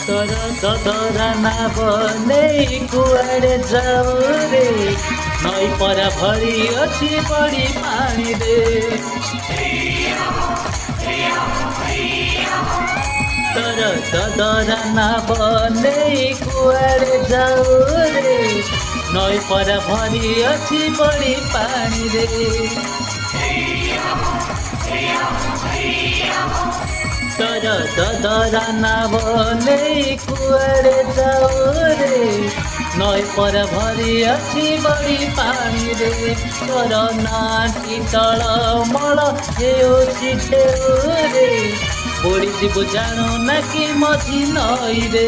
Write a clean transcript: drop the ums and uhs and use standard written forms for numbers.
तर ददरा नबने कुआडे जाऊ रे नई पर भरी अछि बढी पानी रे तर ददरा नबने कुआडे जाऊ रे नई पर भरी अछि बढी पानी रे तर ददरा नबने कुआडे जाऊ रे नई पर भरी अछि बढी पानी रे तर नाटी तल मल हेउछि ढेउ रे बुढी जीव जानु ना कि मझी नई रे